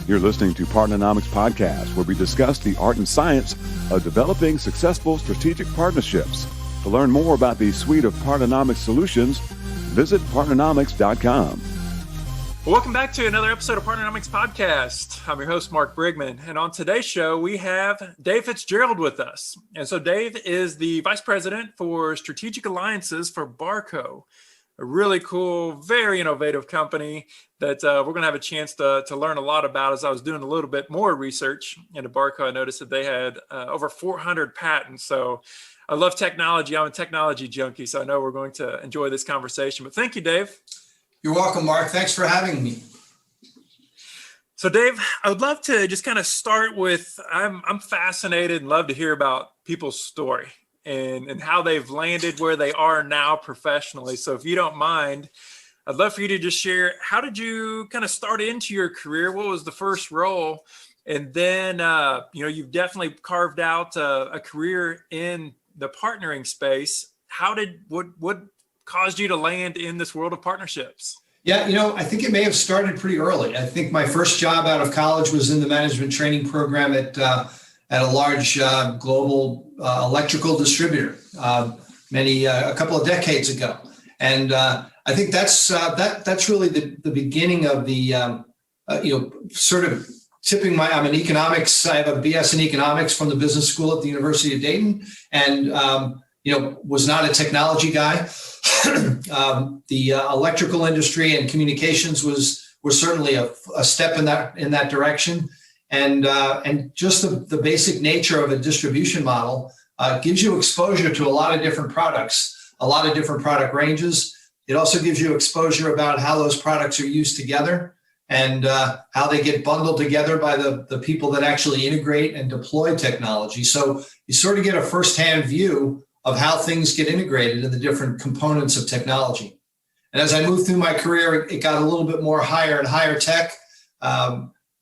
You're listening to Partnernomics Podcast, where we discuss the art and science of developing successful strategic partnerships. To learn more about the suite of Partnernomics solutions, visit partnernomics.com. Welcome back to another episode of Partnernomics Podcast. I'm your host, Mark Brigman. And on today's show, we have Dave Fitzgerald with us. And so Dave is the Vice President for Strategic Alliances for Barco, a really cool, very innovative company that we're going to have a chance to learn a lot about. As I was doing a little bit more research into Barco, I noticed that they had over 400 patents. So I love technology. I'm a technology junkie, so I know we're going to enjoy this conversation. But thank you, Dave. You're welcome, Mark. Thanks for having me. So, Dave, I would love to just kind of start with, I'm fascinated and love to hear about people's story and how they've landed where they are now professionally. So if you don't mind, I'd love for you to just share, how did you kind of start into your career? What was the first role? And then, you've definitely carved out a career in the partnering space. What caused you to land in this world of partnerships? Yeah, I think it may have started pretty early. I think my first job out of college was in the management training program at a large global electrical distributor a couple of decades ago. And I think that's really the beginning of the, sort of tipping I'm an economics, I have a BS in economics from the business school at the University of Dayton, and, was not a technology guy. The electrical industry and communications was certainly a step in that direction. And just the basic nature of a distribution model gives you exposure to a lot of different products, a lot of different product ranges. It also gives you exposure about how those products are used together and how they get bundled together by the people that actually integrate and deploy technology. So you sort of get a firsthand view of how things get integrated in the different components of technology. And as I moved through my career, it got a little bit more higher and higher tech.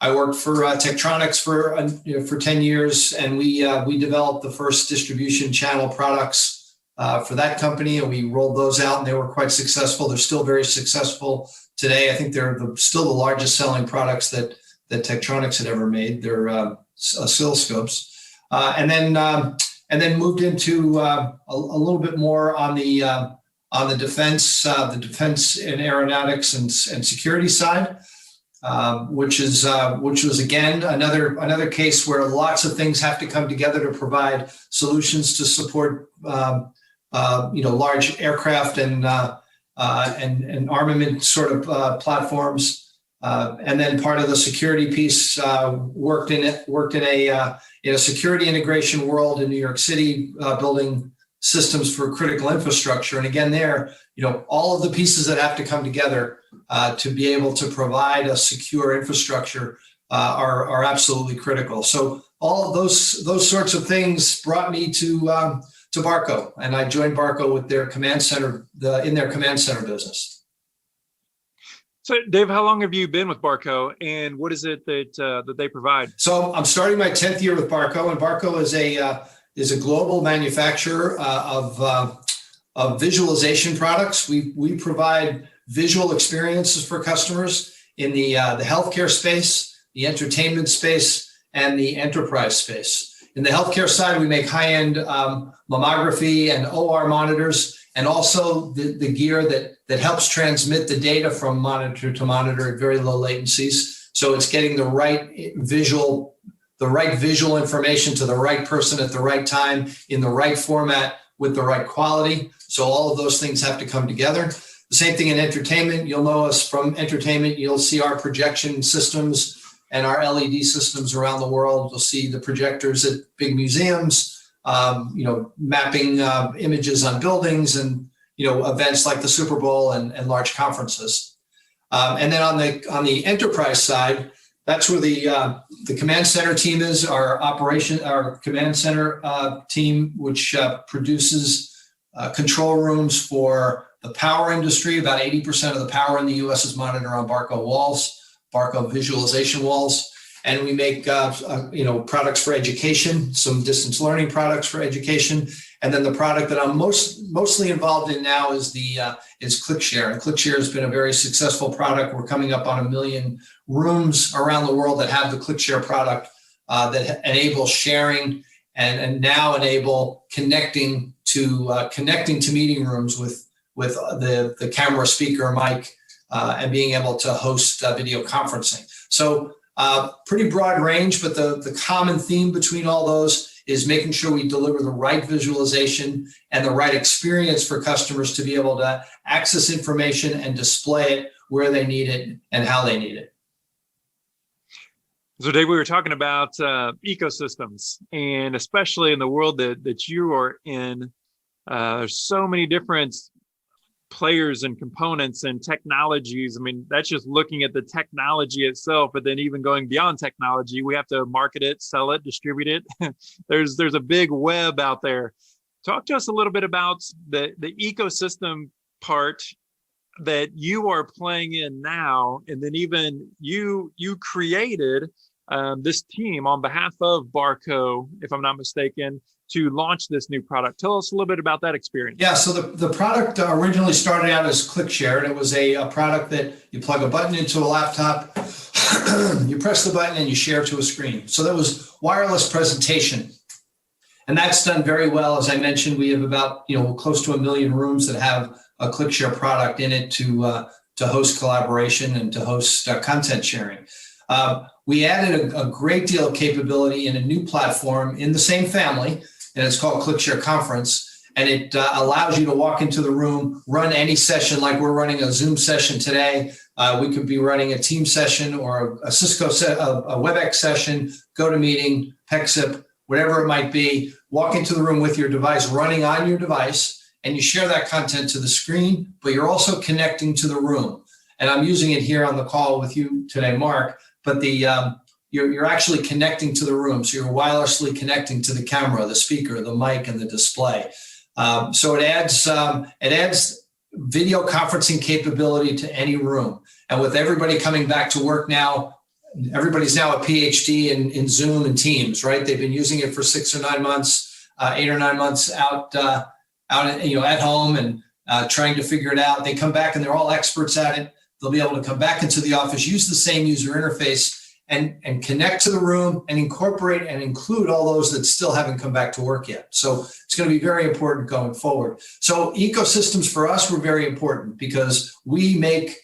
I worked for Tektronix for 10 years, and we developed the first distribution channel products for that company, and we rolled those out, and they were quite successful. They're still very successful today. I think they're still the largest selling products that Tektronix had ever made. They're oscilloscopes, and then moved into a little bit more on the defense and aeronautics and security side. Which was again another case where lots of things have to come together to provide solutions to support large aircraft and armament sort of platforms. And then part of the security piece worked in a security integration world in New York City, building systems for critical infrastructure. And again, all of the pieces that have to come together to be able to provide a secure infrastructure are absolutely critical. So all of those sorts of things brought me to Barco, and I joined Barco with their command center, in their command center business. So, Dave, how long have you been with Barco, and what is it that they provide? So I'm starting my 10th year with Barco, and Barco is a global manufacturer of visualization products. We provide visual experiences for customers in the healthcare space, the entertainment space, and the enterprise space. In the healthcare side, we make high-end mammography and OR monitors, and also the gear that helps transmit the data from monitor to monitor at very low latencies. So it's getting the right visual information to the right person at the right time in the right format with the right quality. So all of those things have to come together. The same thing in entertainment. You'll know us from entertainment. You'll see our projection systems and our LED systems around the world. You'll see the projectors at big museums, mapping images on buildings and, events like the Super Bowl and large conferences. And then on the enterprise side, that's where the command center team is, our command center team, which produces control rooms for the power industry. About 80% of the power in the U.S. is monitored on Barco walls, Barco visualization walls. and we make products for education, some distance learning products for education, and then the product that I'm mostly involved in now is ClickShare. And ClickShare has been a very successful product. We're coming up on 1 million rooms around the world that have the ClickShare product that enable sharing and now enable connecting to meeting rooms with the camera, speaker, mic, and being able to host video conferencing. So pretty broad range, but the common theme between all those is making sure we deliver the right visualization and the right experience for customers to be able to access information and display it where they need it and how they need it. So Dave, we were talking about ecosystems, and especially in the world that you are in, there's so many different players and components and technologies. I mean, that's just looking at the technology itself, but then even going beyond technology, we have to market it, sell it, distribute it. There's a big web out there. Talk to us a little bit about the ecosystem part that you are playing in now, and then even you created this team on behalf of Barco, if I'm not mistaken, to launch this new product. Tell us a little bit about that experience. Yeah, so the product originally started out as ClickShare, and it was a product that you plug a button into a laptop, you press the button, and you share to a screen. So that was wireless presentation. And that's done very well. As I mentioned, we have about close to 1 million rooms that have a ClickShare product in it to host collaboration and to host content sharing. We added a great deal of capability in a new platform in the same family, and it's called ClickShare Conference. And it allows you to walk into the room, run any session, like we're running a Zoom session today. We could be running a team session or a Cisco a WebEx session, GoToMeeting, PEXIP, whatever it might be. Walk into the room with your device running on your device, and you share that content to the screen, but you're also connecting to the room. And I'm using it here on the call with you today, Mark, but you're actually connecting to the room. So you're wirelessly connecting to the camera, the speaker, the mic, and the display. So it adds video conferencing capability to any room. And with everybody coming back to work now, everybody's now a PhD in Zoom and Teams, right? They've been using it for 6 or 9 months, 8 or 9 months out at home and trying to figure it out. They come back and they're all experts at it. They'll be able to come back into the office, use the same user interface, and connect to the room and incorporate and include all those that still haven't come back to work yet. So it's going to be very important going forward. So ecosystems for us were very important because we make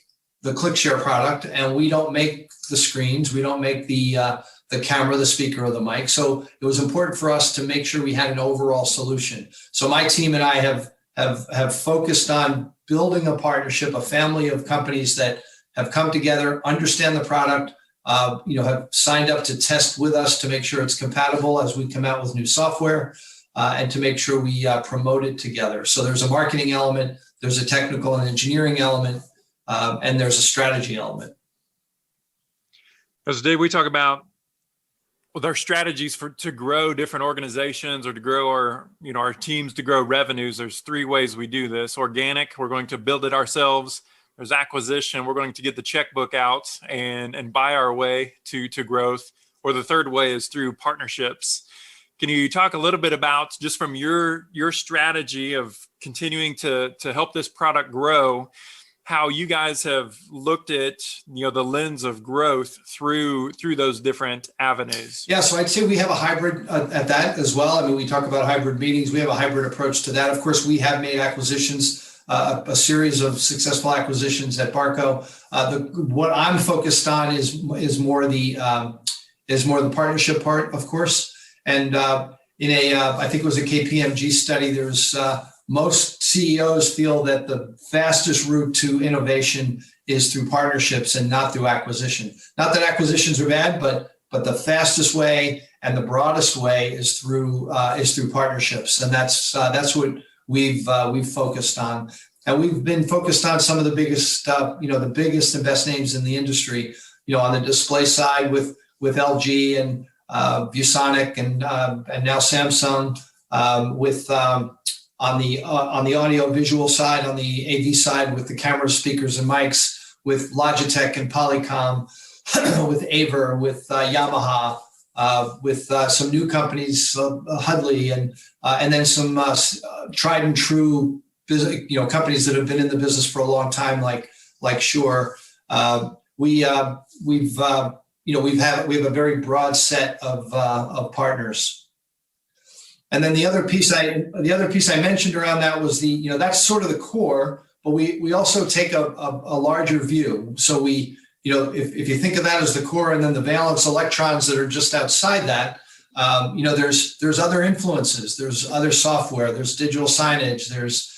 the ClickShare product and we don't make the screens. We don't make the camera, the speaker, or the mic. So it was important for us to make sure we had an overall solution. So my team and I have focused on building a partnership, a family of companies that have come together, understand the product, have signed up to test with us to make sure it's compatible as we come out with new software, and to make sure we promote it together. So there's a marketing element, there's a technical and engineering element, and there's a strategy element. As Dave, we talk about our strategies to grow different organizations or to grow our teams, to grow revenues. There's 3 ways we do this. Organic, we're going to build it ourselves. There's acquisition, we're going to get the checkbook out and buy our way to growth. Or the third way is through partnerships. Can you talk a little bit about, just from your strategy of continuing to help this product grow, how you guys have looked at the lens of growth through those different avenues? Yeah, so I'd say we have a hybrid at that as well. I mean, we talk about hybrid meetings. We have a hybrid approach to that. Of course, we have made acquisitions, a series of successful acquisitions at Barco. What I'm focused on is more the partnership part, of course. And I think it was a KPMG study, there's most CEOs feel that the fastest route to innovation is through partnerships and not through acquisition. Not that acquisitions are bad, but the fastest way and the broadest way is through partnerships, and that's what we've focused on. And we've been focused on some of the biggest the biggest and best names in the industry. On the display side with LG and ViewSonic and now Samsung, on the audio visual side, on the AV side with the cameras, speakers, and mics, with Logitech and Polycom, with Aver, with Yamaha, with some new companies, Hudley, and then some tried and true companies that have been in the business for a long time, like Shure. We have a very broad set of partners. And then the other piece I mentioned around that was that's sort of the core, but we also take a larger view. So if you think of that as the core, and then the valence electrons that are just outside that, there's other influences, there's other software, there's digital signage, there's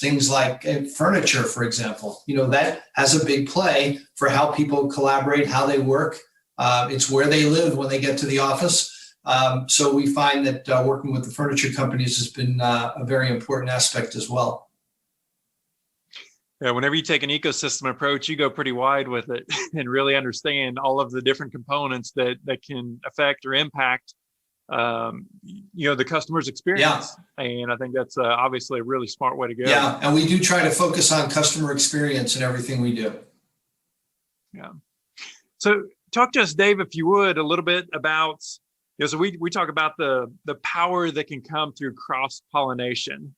things like furniture, for example, that has a big play for how people collaborate, how they work. It's where they live when they get to the office. So we find that working with the furniture companies has been a very important aspect as well. Yeah, whenever you take an ecosystem approach, you go pretty wide with it and really understand all of the different components that can affect or impact the customer's experience. Yeah. And I think that's obviously a really smart way to go. Yeah, and we do try to focus on customer experience in everything we do. Yeah. So talk to us, Dave, if you would, a little bit about, so we talk about the power that can come through cross-pollination.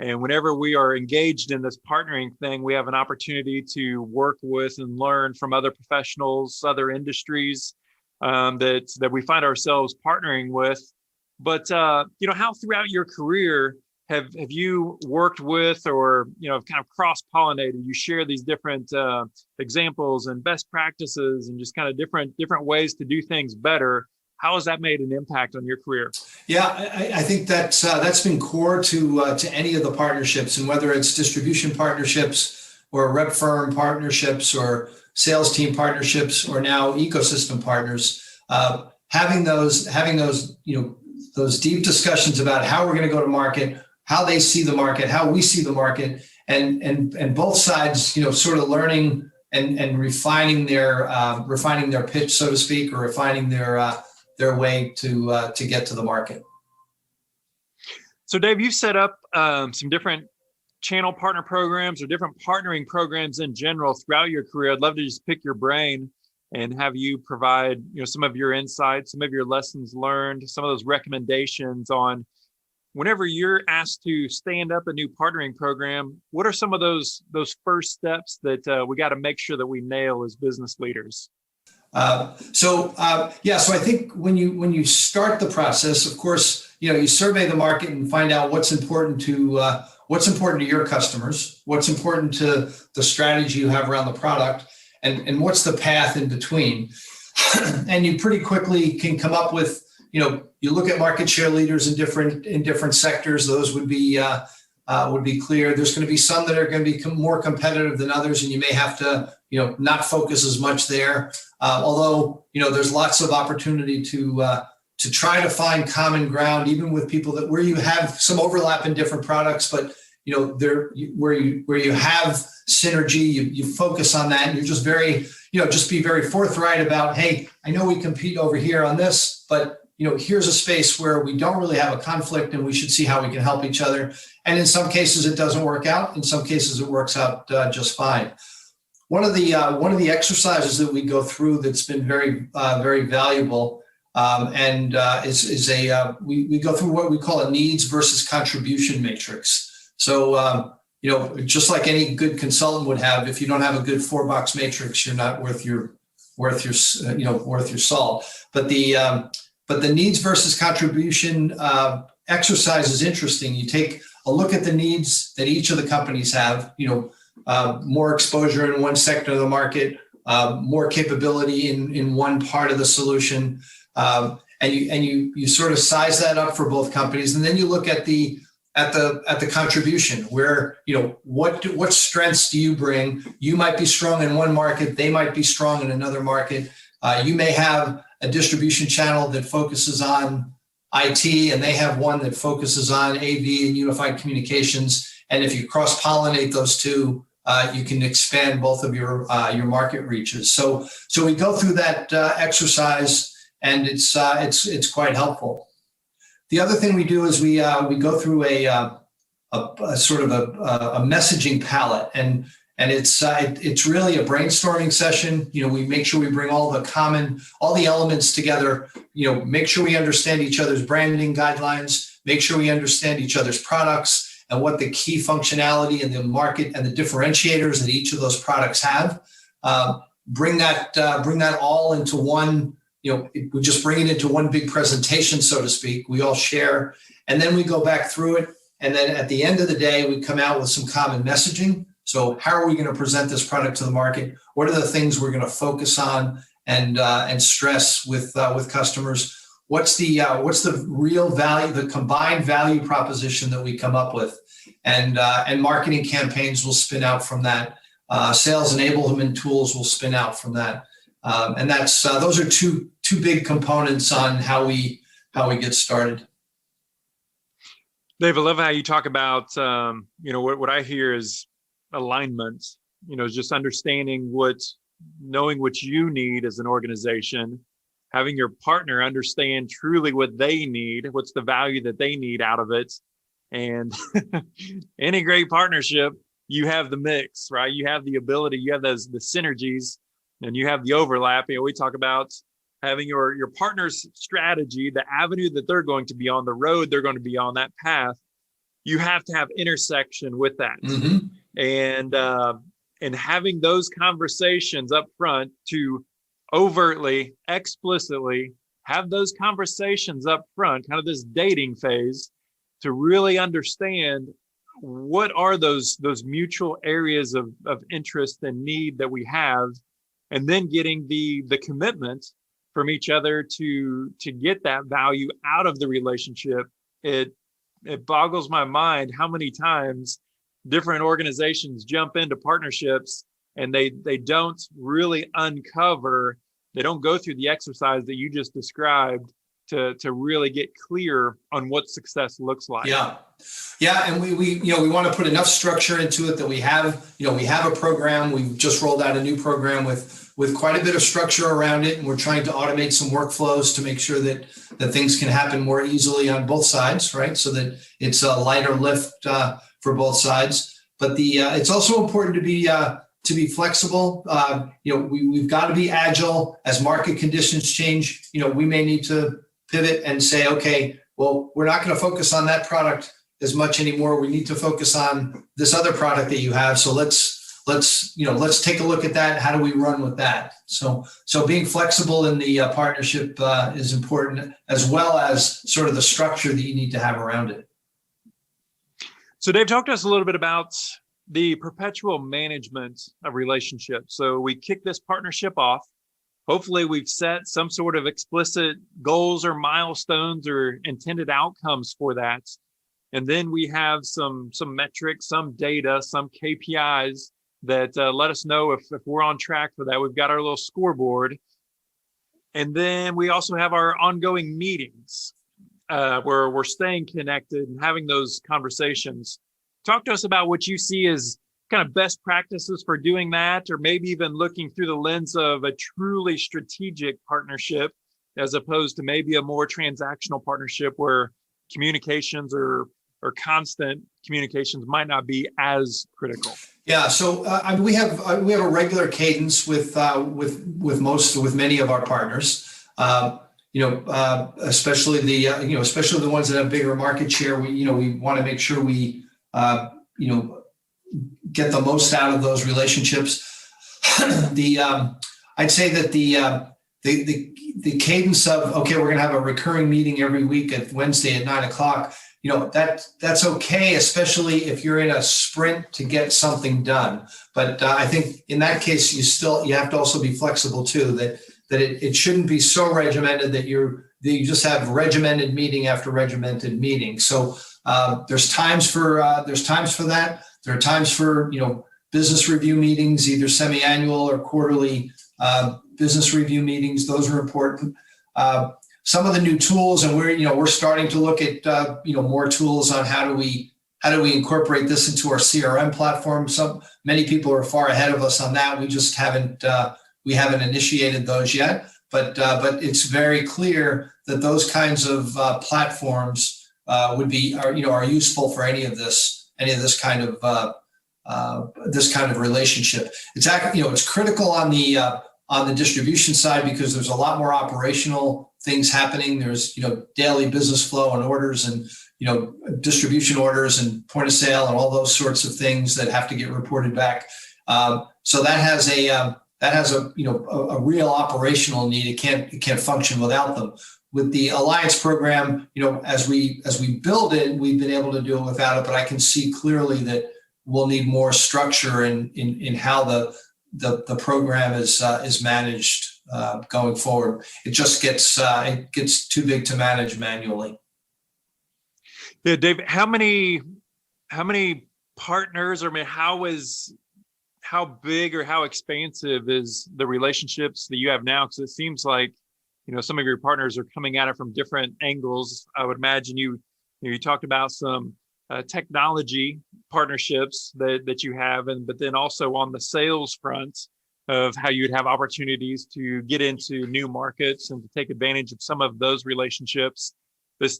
And whenever we are engaged in this partnering thing, we have an opportunity to work with and learn from other professionals, other industries that we find ourselves partnering with. But how throughout your career have you worked with or kind of cross-pollinated? You share these different examples and best practices and just kind of different ways to do things better. How has that made an impact on your career? Yeah, I think that's been core to any of the partnerships, and whether it's distribution partnerships or rep firm partnerships or sales team partnerships or now ecosystem partners, having those those deep discussions about how we're going to go to market, how they see the market, how we see the market, and both sides sort of learning and refining their pitch, so to speak, or refining their way to get to the market. So Dave, you've set up some different channel partner programs or different partnering programs in general throughout your career. I'd love to just pick your brain and have you provide some of your insights, some of your lessons learned, some of those recommendations on whenever you're asked to stand up a new partnering program, what are some of those first steps that we got to make sure that we nail as business leaders? So I think when you start the process, of course, you survey the market and find out what's important to your customers, what's important to the strategy you have around the product, and what's the path in between. And you pretty quickly can come up with, you look at market share leaders in different sectors. Those would be clear. There's going to be some that are going to be more competitive than others, and you may have to not focus as much there. Although there's lots of opportunity to try to find common ground, even with people where you have some overlap in different products, but where you have synergy, you focus on that, and you're just just be very forthright about, hey, I know we compete over here on this, but here's a space where we don't really have a conflict, and we should see how we can help each other. And in some cases, it doesn't work out. In some cases, it works out just fine. One of the exercises that we go through that's been very very valuable, we go through what we call a needs versus contribution matrix. So just like any good consultant would have, if you don't have a good 4-box matrix, you're not worth your salt. But the needs versus contribution exercise is interesting. You take a look at the needs that each of the companies have. More exposure in one sector of the market, more capability in one part of the solution, and you sort of size that up for both companies, and then you look at the contribution, where what strengths do you bring? You might be strong in one market, they might be strong in another market. You may have a distribution channel that focuses on IT, and they have one that focuses on AV and unified communications. And if you cross-pollinate those two, you can expand both of your market reaches. So we go through that exercise, and it's quite helpful. The other thing we do is we go through a sort of a messaging palette, and And it's really a brainstorming session. We make sure we bring all the elements together, make sure we understand each other's branding guidelines, make sure we understand each other's products and what the key functionality in the market and the differentiators that each of those products have. Bring that all into one, we just bring it into one big presentation, so to speak. We all share, and then we go back through it. And then at the end of the day, we come out with some common messaging. So how are we going to present this product to the market? What are the things we're going to focus on and stress with customers? What's the real value, the combined value proposition that we come up with? And marketing campaigns will spin out from that. Sales enablement tools will spin out from that. And those are two big components on how we get started. Dave, I love how you talk about what I hear is alignment. Just understanding knowing what you need as an organization, having your partner understand truly what they need, what's the value that they need out of it. And any great partnership, you have the mix, right? You have the ability, you have the synergies, and you have the overlap. We talk about having your partner's strategy, the avenue that they're going to be on, the road they're going to be on, that path. You have to have intersection with that. Mm-hmm. And having those conversations up front to overtly, explicitly have those conversations up front, kind of this dating phase, to really understand what are those mutual areas of interest and need that we have, and then getting the commitment from each other to get that value out of the relationship. It boggles my mind how many times different organizations jump into partnerships and they don't really uncover, they don't go through the exercise that you just described to really get clear on what success looks like. Yeah, and we want to put enough structure into it that we have a program. We've just rolled out a new program with quite a bit of structure around it, and we're trying to automate some workflows to make sure that things can happen more easily on both sides, right? So that it's a lighter lift for both sides. But it's also important to be flexible. We've got to be agile as market conditions change. We may need to pivot and say, okay, well, we're not going to focus on that product as much anymore. We need to focus on this other product that you have. So let's take a look at that. How do we run with that? So being flexible in the partnership is important, as well as sort of the structure that you need to have around it. So Dave, talk to us a little bit about the perpetual management of relationships. So we kick this partnership off. Hopefully we've set some sort of explicit goals or milestones or intended outcomes for that. And then we have some metrics, some data, some KPIs that let us know if we're on track for that. We've got our little scoreboard. And then we also have our ongoing meetings where we're staying connected and having those conversations. Talk to us about what you see as kind of best practices for doing that, or maybe even looking through the lens of a truly strategic partnership, as opposed to maybe a more transactional partnership where communications or constant communications might not be as critical. Yeah, so we have a regular cadence with many of our partners. Especially the ones that have bigger market share. We want to make sure we get the most out of those relationships. I'd say that the cadence of, okay, we're going to have a recurring meeting every week at Wednesday at 9:00. That's okay, especially if you're in a sprint to get something done. But I think in that case, you have to also be flexible too. That it shouldn't be so regimented that you just have regimented meeting after regimented meeting. So there's times for that. There are times for business review meetings, either semi-annual or quarterly business review meetings. Those are important. Some of the new tools, and we're starting to look at more tools on how do we incorporate this into our CRM platform. Many people are far ahead of us on that. We just haven't initiated those yet. But it's very clear that those kinds of platforms are useful for any of this kind of this kind of relationship. It's actually, it's critical on the distribution side because there's a lot more operational things happening. There's, daily business flow and orders and, distribution orders and point of sale and all those sorts of things that have to get reported back. So that has a real operational need. It can't function without them. With the Alliance program, as we build it, we've been able to do it without it, but I can see clearly that we'll need more structure in how the program is managed going forward. It just gets too big to manage manually. Yeah, David, how many partners, or how big or how expansive is the relationships that you have now? Because it seems like, some of your partners are coming at it from different angles. I would imagine you talked about some technology partnerships that you have, but then also on the sales front of how you'd have opportunities to get into new markets and to take advantage of some of those relationships. This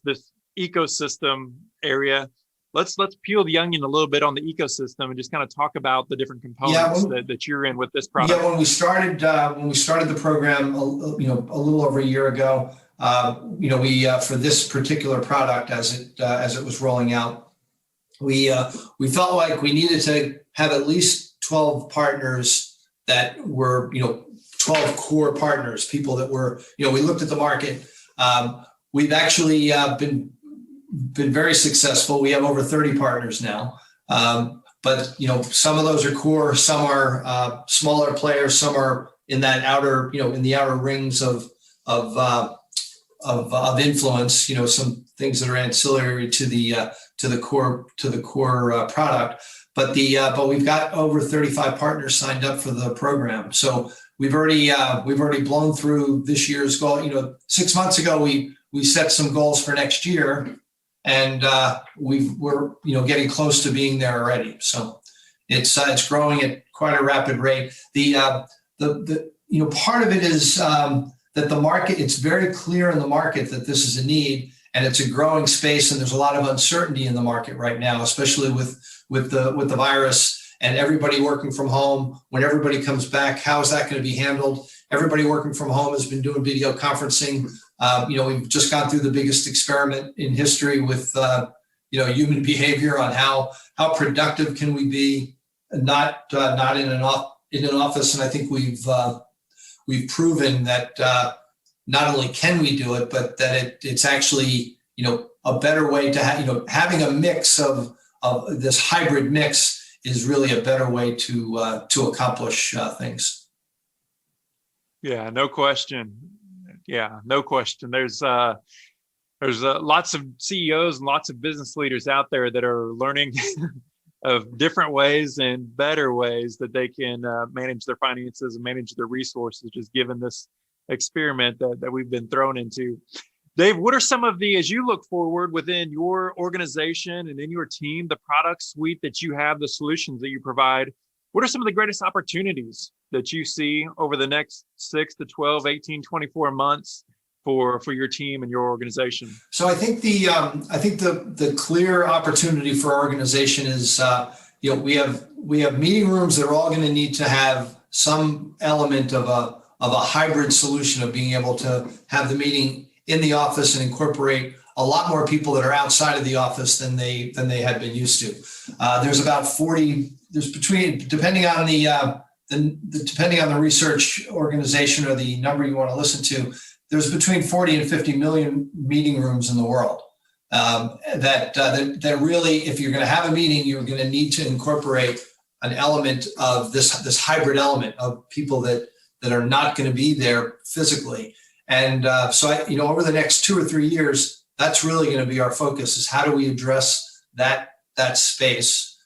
ecosystem area. Let's peel the onion a little bit on the ecosystem and just kind of talk about the different components that you're in with this product. Yeah, when we started the program, a little over a year ago, we for this particular product as it was rolling out, we felt like we needed to have at least 12 partners that were 12 core partners, people that were we looked at the market. We've actually been very successful. We have over 30 partners now. But some of those are core, some are smaller players, some are in that outer, in the outer rings of influence, some things that are ancillary to the core product. But we've got over 35 partners signed up for the program. So we've already blown through this year's goal. 6 months ago we set some goals for next year, and we're getting close to being there already. So it's growing at quite a rapid rate. The part of it is that the market, it's very clear in the market that this is a need, and it's a growing space, and there's a lot of uncertainty in the market right now, especially with the virus and everybody working from home. When everybody comes back, how is that going to be handled? Everybody working from home has been doing video conferencing. We've just gone through the biggest experiment in history with human behavior on how productive can we be, not in an office. And I think we've proven that not only can we do it, but that it's actually a better way to having a mix of this hybrid mix is really a better way to accomplish things. Yeah, no question. There's lots of CEOs and lots of business leaders out there that are learning of different ways and better ways that they can manage their finances and manage their resources, just given this experiment that we've been thrown into. Dave, what are some of as you look forward within your organization and in your team, the product suite that you have, the solutions that you provide, what are some of the greatest opportunities that you see over the next 6 to 12, 18, 24 months for your team and your organization? So I think the clear opportunity for our organization is, we have meeting rooms that are all going to need to have some element of a hybrid solution of being able to have the meeting in the office and incorporate a lot more people that are outside of the office than they had been used to. There's about 40. There's depending on the research organization or the number you want to listen to, there's between 40 and 50 million meeting rooms in the world. That really, if you're going to have a meeting, you're going to need to incorporate an element of this hybrid element of people that are not going to be there physically. And so over the next 2 or 3 years, that's really going to be our focus: is how do we address that space?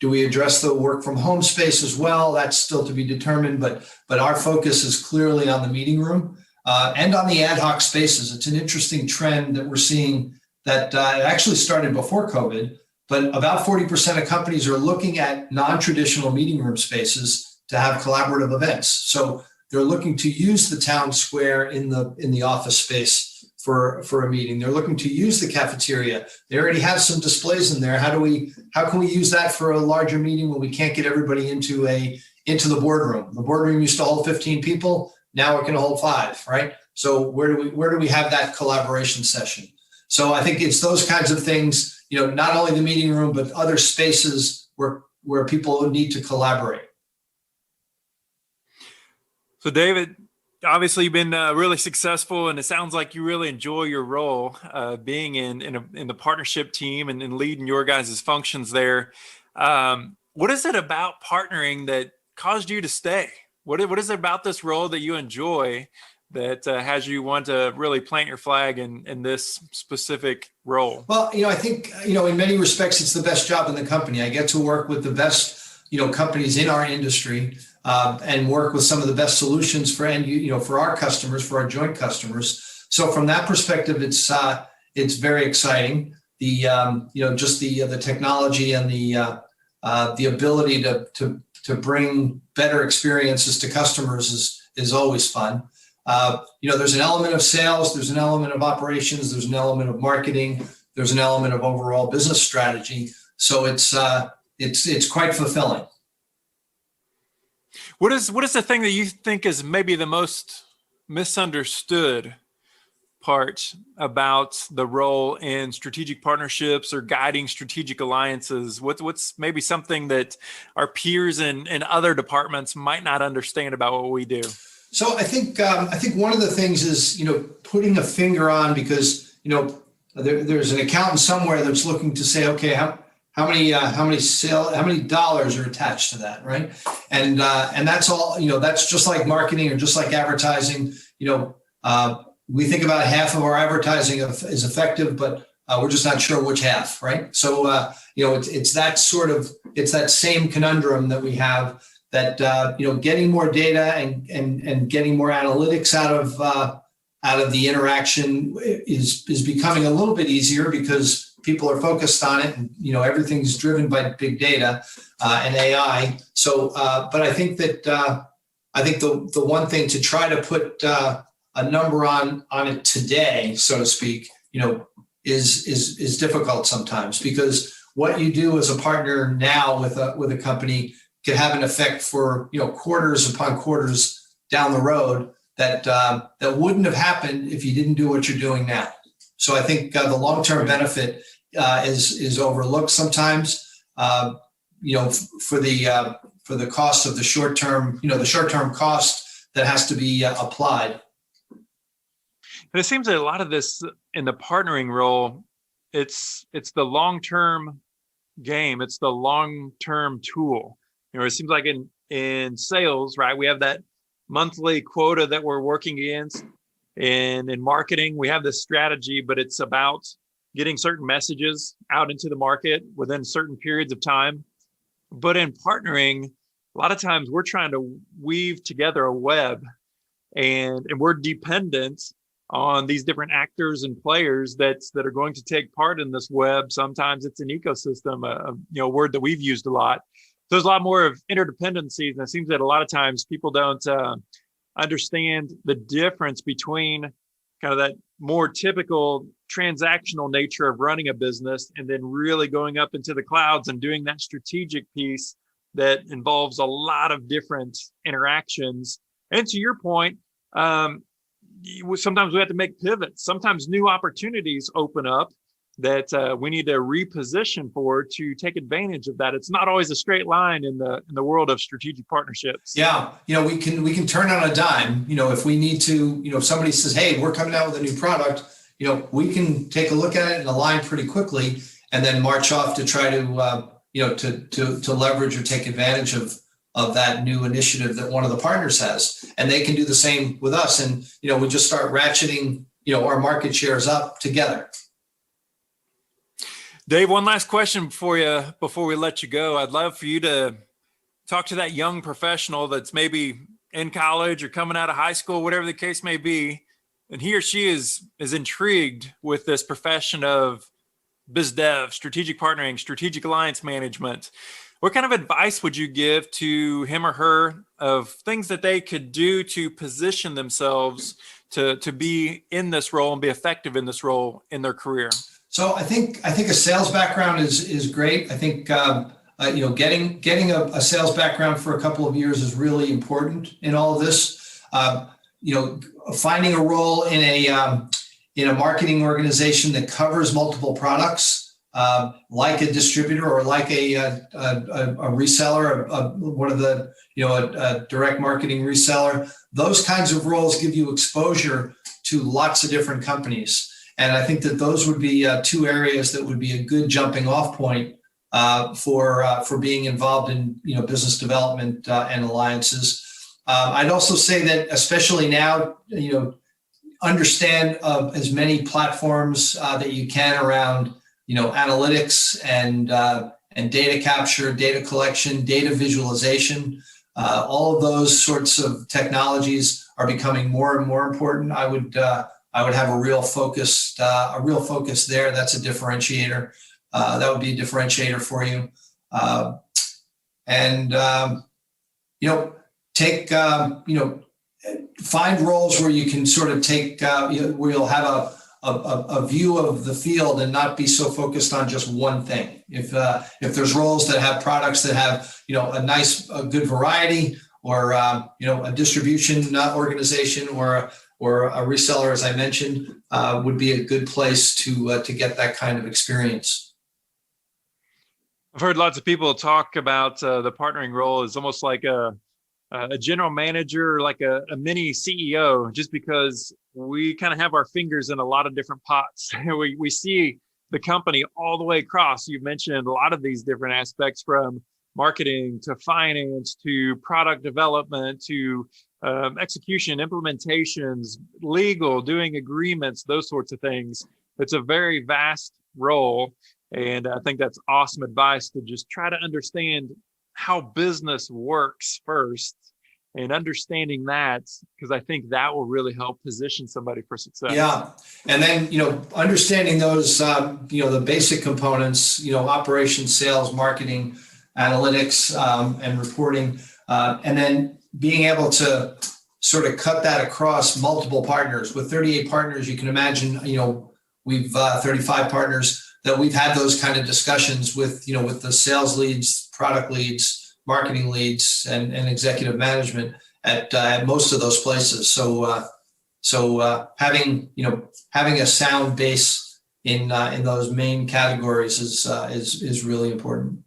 Do we address the work from home space as well? That's still to be determined, but our focus is clearly on the meeting room and on the ad hoc spaces. It's an interesting trend that we're seeing that it actually started before COVID, but about 40% of companies are looking at non-traditional meeting room spaces to have collaborative events. So they're looking to use the town square in the office space for a meeting. They're looking to use the cafeteria. They already have some displays in there. How can we use that for a larger meeting when we can't get everybody into the boardroom? The boardroom used to hold 15 people. Now it can hold 5, right? So where do we have that collaboration session? So I think it's those kinds of things, not only the meeting room, but other spaces where people need to collaborate. So David, obviously you've been really successful, and it sounds like you really enjoy your role being in the partnership team and leading your guys' functions there. What is it about partnering that caused you to stay? What is it about this role that you enjoy that has you want to really plant your flag in this specific role? Well, I think, in many respects, it's the best job in the company. I get to work with the best, companies in our industry and work with some of the best solutions for our customers, for our joint customers. So from that perspective, it's very exciting. The technology and the ability to bring better experiences to customers is always fun. There's an element of sales, there's an element of operations, there's an element of marketing, there's an element of overall business strategy. So it's quite fulfilling. What is the thing that you think is maybe the most misunderstood part about the role in strategic partnerships or guiding strategic alliances? What's maybe something that our peers in other departments might not understand about what we do? So I think one of the things is, putting a finger on, because, there's an accountant somewhere that's looking to say, okay, how many dollars are attached to that, right? And that's all, that's just like marketing or just like advertising. We think about half of our advertising is effective, but we're just not sure which half, right? So it's that same conundrum that we have, that getting more data and getting more analytics out of the interaction is becoming a little bit easier because people are focused on it, and everything's driven by big data and AI. So, but I think that the one thing to try to put a number on it today, so to speak, is difficult sometimes, because what you do as a partner now with a company could have an effect for quarters upon quarters down the road that wouldn't have happened if you didn't do what you're doing now. So I think the long-term benefit is overlooked sometimes. For the cost of the short-term, the short-term cost that has to be applied. And it seems that a lot of this in the partnering role, it's the long-term game. It's the long-term tool. It seems like in sales, right? We have that monthly quota that we're working against. And in marketing, we have this strategy, but it's about getting certain messages out into the market within certain periods of time. But in partnering, a lot of times we're trying to weave together a web, and we're dependent on these different actors and players that are going to take part in this web. Sometimes it's an ecosystem, a word that we've used a lot. So there's a lot more of interdependencies, and it seems that a lot of times people don't understand the difference between kind of that more typical transactional nature of running a business, and then really going up into the clouds and doing that strategic piece that involves a lot of different interactions. And to your point, sometimes we have to make pivots. Sometimes new opportunities open up that we need to reposition for to take advantage of that. It's not always a straight line in the world of strategic partnerships. Yeah, we can turn on a dime. If we need to, if somebody says, "Hey, we're coming out with a new product," we can take a look at it and align pretty quickly, and then march off to try to leverage or take advantage of that new initiative that one of the partners has, and they can do the same with us, and we just start ratcheting our market shares up together. Dave, one last question for you before we let you go. I'd love for you to talk to that young professional that's maybe in college or coming out of high school, whatever the case may be, and he or she is intrigued with this profession of biz dev, strategic partnering, strategic alliance management. What kind of advice would you give to him or her of things that they could do to position themselves to be in this role and be effective in this role in their career? So I think a sales background is great. I think getting a sales background for a couple of years is really important in all of this. Finding a role in a marketing organization that covers multiple products, like a distributor or like a reseller, one of the a direct marketing reseller. Those kinds of roles give you exposure to lots of different companies, and I think that those would be two areas that would be a good jumping off point for being involved in business development and alliances. I'd also say that especially now, understand as many platforms that you can around analytics and data capture, data collection, data visualization. All of those sorts of technologies are becoming more and more important. I would have a real focus there. That's a differentiator. That would be a differentiator for you. Find roles where you can sort of take, where you'll have a view of the field and not be so focused on just one thing. If there's roles that have products that have, a good variety, or, a distribution organization or a reseller, as I mentioned, would be a good place to get that kind of experience. I've heard lots of people talk about the partnering role as almost like a general manager, like a mini CEO, just because we kind of have our fingers in a lot of different pots. We see the company all the way across. You've mentioned a lot of these different aspects, from marketing to finance to product development to execution, implementations, legal, doing agreements, those sorts of things. It's a very vast role. And I think that's awesome advice, to just try to understand how business works first, and understanding that, because I think that will really help position somebody for success. Yeah. And then, understanding those, the basic components, operations, sales, marketing, analytics, and reporting, and then being able to sort of cut that across multiple partners. With 38 partners, you can imagine, we've 35 partners that we've had those kind of discussions with, with the sales leads, product leads, marketing leads, and executive management at most of those places. So having a sound base in those main categories is really important.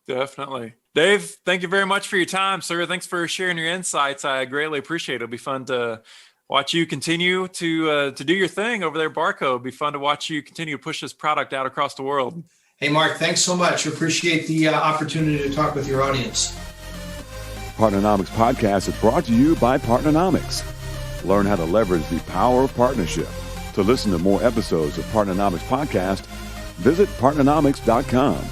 Definitely. Dave, thank you very much for your time, sir. Thanks for sharing your insights. I greatly appreciate it. It'll be fun to watch you continue to do your thing over there at Barco. It'll be fun to watch you continue to push this product out across the world. Hey, Mark, thanks so much. Appreciate the opportunity to talk with your audience. Partnernomics Podcast is brought to you by Partnernomics. Learn how to leverage the power of partnership. To listen to more episodes of Partnernomics Podcast, visit partnernomics.com.